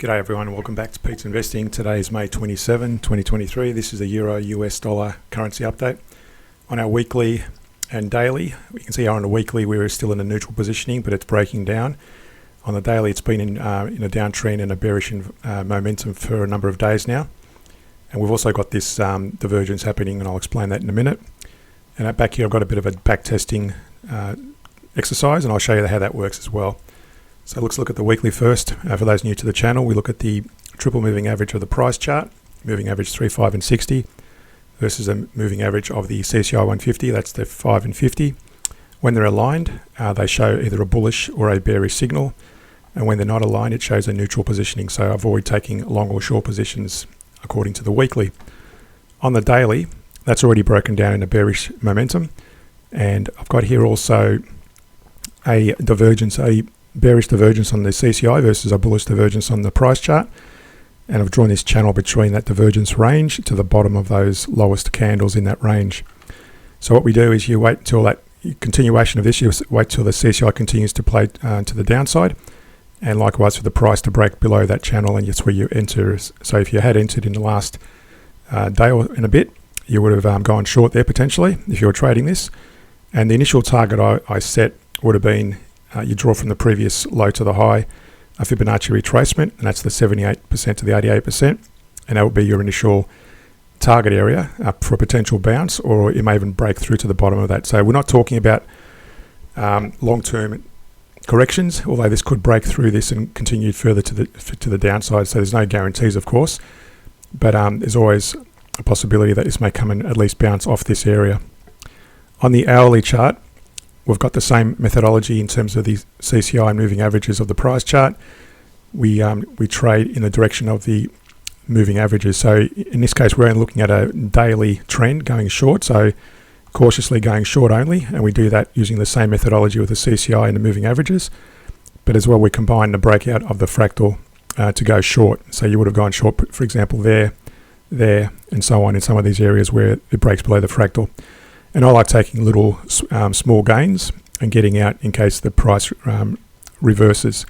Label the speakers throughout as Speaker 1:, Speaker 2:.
Speaker 1: G'day everyone and welcome back to Pete's Investing. Today is May 27, 2023. This is the Euro US dollar currency update. On our weekly and daily, we can see on the weekly we're still in a neutral positioning, but it's breaking down. On the daily it's been in a downtrend and a bearish momentum for a number of days now. And we've also got this divergence happening, and I'll explain that in a minute. And back here I've got a bit of a back testing exercise, and I'll show you how that works as well. So let's look at the weekly first. For those new to the channel, we look at the triple moving average of the price chart, moving average 3, 5 and 60 versus a moving average of the CCI 150, that's the 5 and 50. When they're aligned, they show either a bullish or a bearish signal, and when they're not aligned it shows a neutral positioning, so avoid taking long or short positions according to the weekly. On the daily, that's already broken down in a bearish momentum, and I've got here also a divergence, a bearish divergence on the CCI versus a bullish divergence on the price chart, and I've drawn this channel between that divergence range to the bottom of those lowest candles in that range. So what we do is you wait until that continuation of this, you wait till the CCI continues to play to the downside, and likewise for the price to break below that channel, and that's where you enter. So if you had entered in the last day or in a bit, you would have gone short there potentially if you were trading this, and the initial target I set would have been you draw from the previous low to the high, a Fibonacci retracement, and that's the 78% to the 88%, and that would be your initial target area for a potential bounce, or it may even break through to the bottom of that. So we're not talking about long-term corrections, although this could break through this and continue further to the downside. So there's no guarantees, of course, but there's always a possibility that this may come and at least bounce off this area. On the hourly chart, we've got the same methodology in terms of the CCI moving averages of the price chart. We trade in the direction of the moving averages. So in this case, we're only looking at a daily trend going short, so cautiously going short only, and we do that using the same methodology with the CCI and the moving averages. But as well, we combine the breakout of the fractal to go short. So you would have gone short, for example, there, and so on in some of these areas where it breaks below the fractal. And I like taking little small gains and getting out in case the price reverses.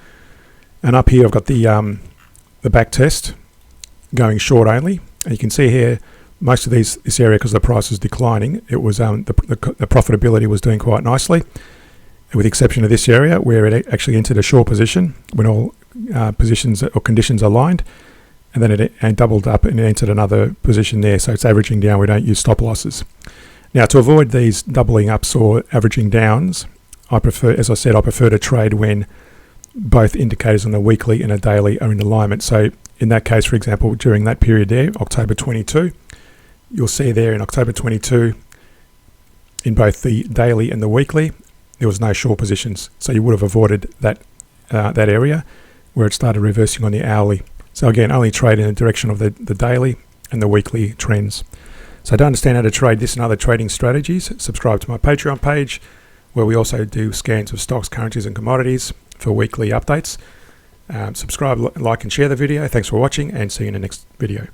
Speaker 1: And up here I've got the back test going short only, and you can see here most of this area, because the price was declining, it was the profitability was doing quite nicely, with the exception of this area where it actually entered a short position when all positions or conditions aligned, and then it doubled up and entered another position there. So it's averaging down. We don't use stop losses. Now, to avoid these doubling ups or averaging downs, I prefer, as I said, I prefer to trade when both indicators on the weekly and a daily are in alignment. So in that case, for example, during that period there, October 22, you'll see there in October 22, in both the daily and the weekly, there was no short positions. So you would have avoided that area where it started reversing on the hourly. So again, only trade in the direction of the daily and the weekly trends. So to understand how to trade this and other trading strategies, subscribe to my Patreon page, where we also do scans of stocks, currencies and commodities for weekly updates. Subscribe, like and share the video. Thanks for watching, and see you in the next video.